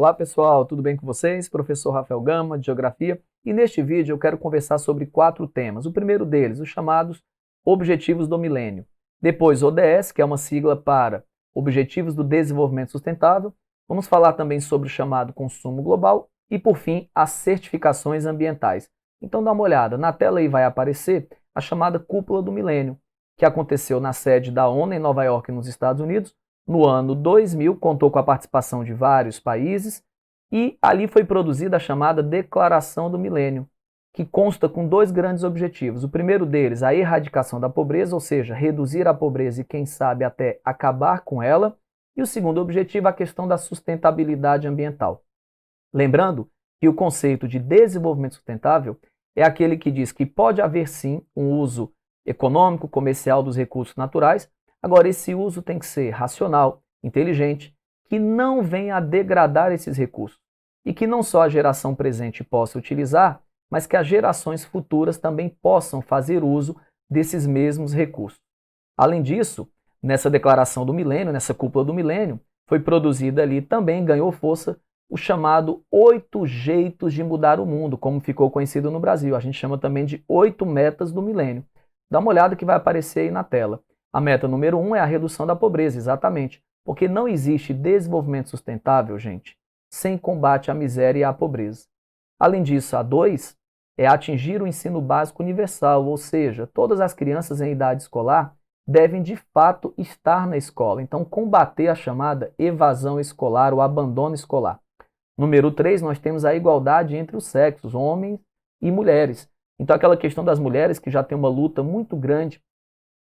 Olá pessoal, tudo bem com vocês? Professor Rafael Gama, de Geografia, e neste vídeo eu quero conversar sobre 4 temas. O primeiro deles, os chamados Objetivos do Milênio. Depois, ODS, que é uma sigla para Objetivos do Desenvolvimento Sustentável. Vamos falar também sobre o chamado consumo global e, por fim, as certificações ambientais. Então dá uma olhada, na tela aí vai aparecer a chamada Cúpula do Milênio, que aconteceu na sede da ONU em Nova York, nos Estados Unidos, no ano 2000, contou com a participação de vários países e ali foi produzida a chamada Declaração do Milênio, que consta com 2 grandes objetivos. O primeiro deles, a erradicação da pobreza, ou seja, reduzir a pobreza e, quem sabe, até acabar com ela. E o segundo objetivo, a questão da sustentabilidade ambiental. Lembrando que o conceito de desenvolvimento sustentável é aquele que diz que pode haver sim um uso econômico, comercial dos recursos naturais. Agora, esse uso tem que ser racional, inteligente, que não venha a degradar esses recursos e que não só a geração presente possa utilizar, mas que as gerações futuras também possam fazer uso desses mesmos recursos. Além disso, nessa declaração do milênio, nessa cúpula do milênio, foi produzida ali também, ganhou força, o chamado 8 jeitos de mudar o mundo, como ficou conhecido no Brasil. A gente chama também de 8 metas do milênio. Dá uma olhada que vai aparecer aí na tela. A meta número 1 é a redução da pobreza, exatamente, porque não existe desenvolvimento sustentável, gente, sem combate à miséria e à pobreza. Além disso, a 2 é atingir o ensino básico universal, ou seja, todas as crianças em idade escolar devem de fato estar na escola, então combater a chamada evasão escolar, o abandono escolar. Número 3, nós temos a igualdade entre os sexos, homens e mulheres. Então aquela questão das mulheres que já tem uma luta muito grande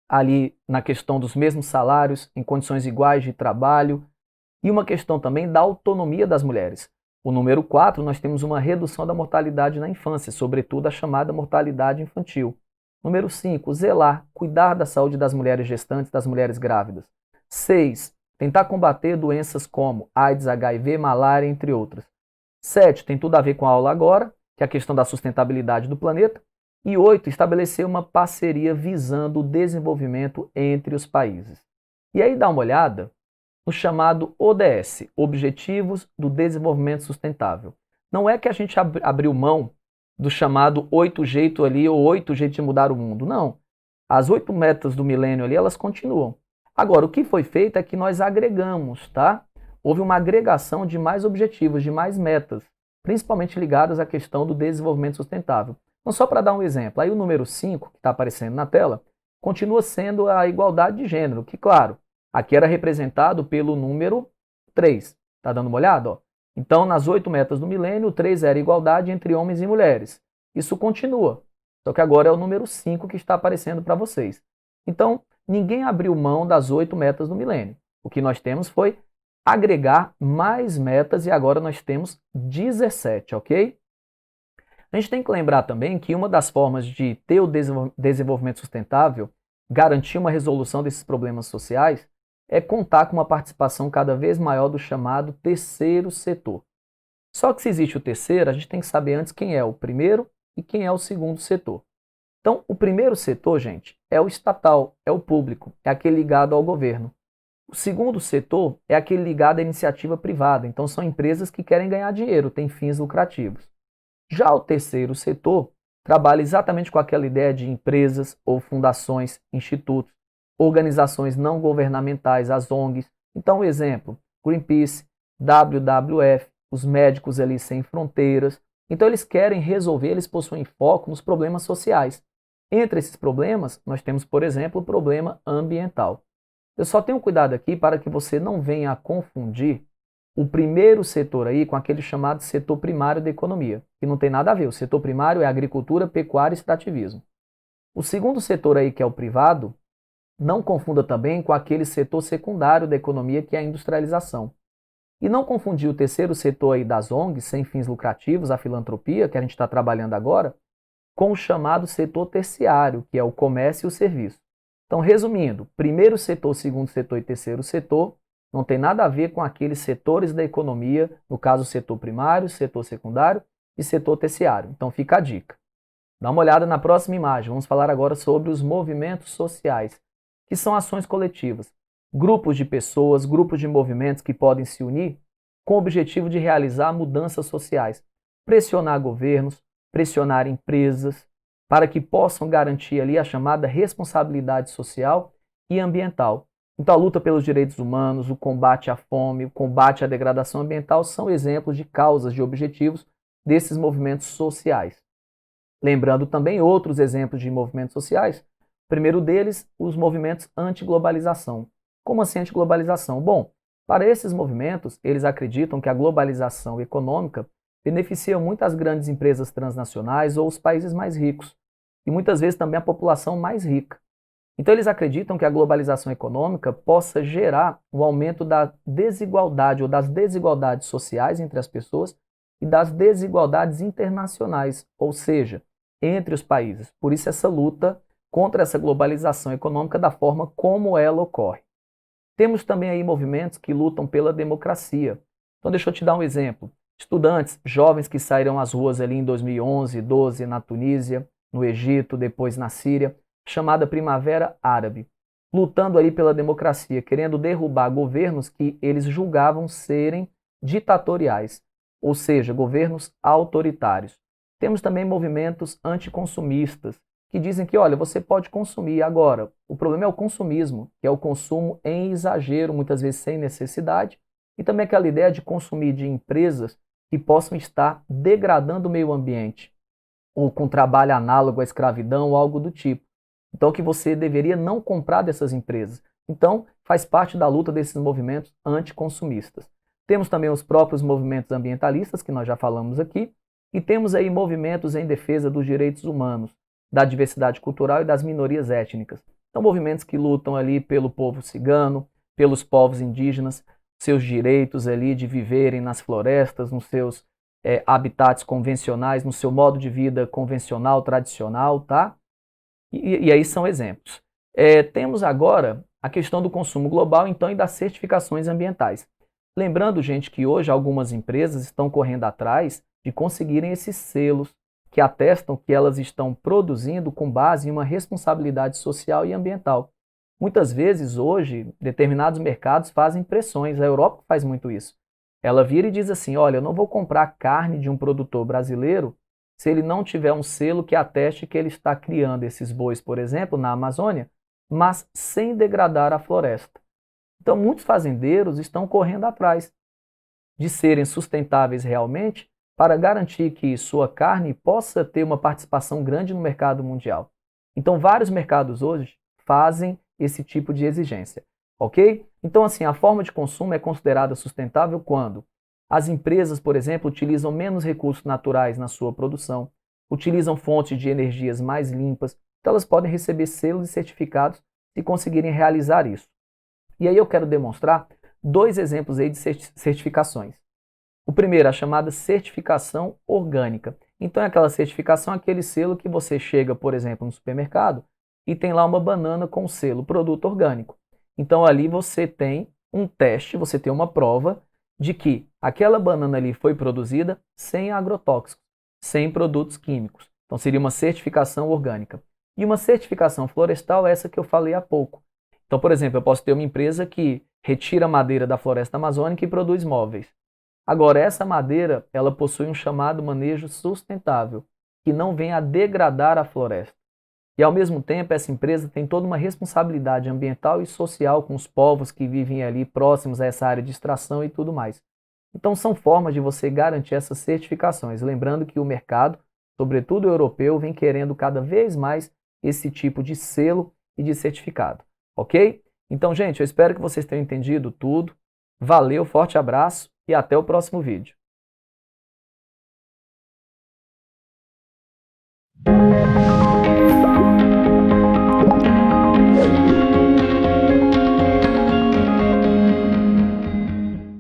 ali na questão dos mesmos salários, em condições iguais de trabalho, e uma questão também da autonomia das mulheres. O número 4, nós temos uma redução da mortalidade na infância, sobretudo a chamada mortalidade infantil. Número 5, zelar, cuidar da saúde das mulheres gestantes, das mulheres grávidas. 6, tentar combater doenças como AIDS, HIV, malária, entre outras. 7, tem tudo a ver com a aula agora, que é a questão da sustentabilidade do planeta. E 8, estabelecer uma parceria visando o desenvolvimento entre os países. E aí dá uma olhada no chamado ODS, Objetivos do Desenvolvimento Sustentável. Não é que a gente abriu mão do chamado 8 jeitos ali, ou 8 jeitos de mudar o mundo. Não. As 8 metas do milênio ali, elas continuam. Agora, o que foi feito é que nós agregamos, tá? Houve uma agregação de mais objetivos, de mais metas, principalmente ligadas à questão do desenvolvimento sustentável. Então, só para dar um exemplo, aí o número 5, que está aparecendo na tela, continua sendo a igualdade de gênero, que, claro, aqui era representado pelo número 3. Está dando uma olhada? Ó? Então, nas 8 metas do milênio, o 3 era igualdade entre homens e mulheres. Isso continua, só que agora é o número 5 que está aparecendo para vocês. Então, ninguém abriu mão das 8 metas do milênio. O que nós temos foi agregar mais metas e agora nós temos 17, ok? A gente tem que lembrar também que uma das formas de ter o desenvolvimento sustentável, garantir uma resolução desses problemas sociais, é contar com uma participação cada vez maior do chamado terceiro setor. Só que se existe o terceiro, a gente tem que saber antes quem é o primeiro e quem é o segundo setor. Então, o primeiro setor, gente, é o estatal, é o público, é aquele ligado ao governo. O segundo setor é aquele ligado à iniciativa privada, então são empresas que querem ganhar dinheiro, têm fins lucrativos. Já o terceiro setor trabalha exatamente com aquela ideia de empresas ou fundações, institutos, organizações não governamentais, as ONGs. Então, exemplo, Greenpeace, WWF, os médicos ali sem fronteiras. Então, eles querem resolver, eles possuem foco nos problemas sociais. Entre esses problemas, nós temos, por exemplo, o problema ambiental. Eu só tenho cuidado aqui para que você não venha a confundir o primeiro setor aí com aquele chamado setor primário da economia, que não tem nada a ver. O setor primário é agricultura, pecuária e extrativismo. O segundo setor aí, que é o privado, não confunda também com aquele setor secundário da economia, que é a industrialização. E não confundir o terceiro setor aí das ONGs, sem fins lucrativos, a filantropia, que a gente está trabalhando agora, com o chamado setor terciário, que é o comércio e o serviço. Então, resumindo, primeiro setor, segundo setor e terceiro setor não tem nada a ver com aqueles setores da economia, no caso, setor primário, setor secundário e setor terciário. Então, fica a dica. Dá uma olhada na próxima imagem. Vamos falar agora sobre os movimentos sociais, que são ações coletivas. Grupos de pessoas, grupos de movimentos que podem se unir com o objetivo de realizar mudanças sociais, pressionar governos, pressionar empresas, para que possam garantir ali a chamada responsabilidade social e ambiental. Então, a luta pelos direitos humanos, o combate à fome, o combate à degradação ambiental são exemplos de causas, de objetivos desses movimentos sociais. Lembrando também outros exemplos de movimentos sociais. O primeiro deles, os movimentos anti-globalização. Como assim anti-globalização? Bom, para esses movimentos, eles acreditam que a globalização econômica beneficia muito as grandes empresas transnacionais ou os países mais ricos, e muitas vezes também a população mais rica. Então eles acreditam que a globalização econômica possa gerar um aumento da desigualdade ou das desigualdades sociais entre as pessoas e das desigualdades internacionais, ou seja, entre os países. Por isso essa luta contra essa globalização econômica da forma como ela ocorre. Temos também aí movimentos que lutam pela democracia. Então deixa eu te dar um exemplo. Estudantes, jovens que saíram às ruas ali em 2011, 12 na Tunísia, no Egito, depois na Síria, chamada Primavera Árabe, lutando ali pela democracia, querendo derrubar governos que eles julgavam serem ditatoriais, ou seja, governos autoritários. Temos também movimentos anticonsumistas, que dizem que, olha, você pode consumir agora. O problema é o consumismo, que é o consumo em exagero, muitas vezes sem necessidade, e também aquela ideia de consumir de empresas que possam estar degradando o meio ambiente, ou com trabalho análogo à escravidão ou algo do tipo. Então, que você deveria não comprar dessas empresas. Então, faz parte da luta desses movimentos anticonsumistas. Temos também os próprios movimentos ambientalistas, que nós já falamos aqui, e temos aí movimentos em defesa dos direitos humanos, da diversidade cultural e das minorias étnicas. Então, movimentos que lutam ali pelo povo cigano, pelos povos indígenas, seus direitos ali de viverem nas florestas, nos seus habitats convencionais, no seu modo de vida convencional, tradicional, tá? E aí são exemplos. Temos agora a questão do consumo global, então, e das certificações ambientais. Lembrando, gente, que hoje algumas empresas estão correndo atrás de conseguirem esses selos que atestam que elas estão produzindo com base em uma responsabilidade social e ambiental. Muitas vezes, hoje, determinados mercados fazem pressões. A Europa faz muito isso. Ela vira e diz assim, olha, eu não vou comprar carne de um produtor brasileiro se ele não tiver um selo que ateste que ele está criando esses bois, por exemplo, na Amazônia, mas sem degradar a floresta. Então, muitos fazendeiros estão correndo atrás de serem sustentáveis realmente para garantir que sua carne possa ter uma participação grande no mercado mundial. Então, vários mercados hoje fazem esse tipo de exigência, ok? Então, assim, a forma de consumo é considerada sustentável quando as empresas, por exemplo, utilizam menos recursos naturais na sua produção, utilizam fontes de energias mais limpas, então elas podem receber selos e certificados se conseguirem realizar isso. E aí eu quero demonstrar dois exemplos aí de certificações. O primeiro, a chamada certificação orgânica. Então é aquela certificação, aquele selo que você chega, por exemplo, no supermercado e tem lá uma banana com o selo produto orgânico. Então ali você tem um teste, você tem uma prova de que aquela banana ali foi produzida sem agrotóxicos, sem produtos químicos. Então seria uma certificação orgânica. E uma certificação florestal é essa que eu falei há pouco. Então, por exemplo, eu posso ter uma empresa que retira madeira da floresta amazônica e produz móveis. Agora, essa madeira, ela possui um chamado manejo sustentável, que não vem a degradar a floresta. E, ao mesmo tempo, essa empresa tem toda uma responsabilidade ambiental e social com os povos que vivem ali próximos a essa área de extração e tudo mais. Então, são formas de você garantir essas certificações. Lembrando que o mercado, sobretudo o europeu, vem querendo cada vez mais esse tipo de selo e de certificado. Ok? Então, gente, eu espero que vocês tenham entendido tudo. Valeu, forte abraço e até o próximo vídeo.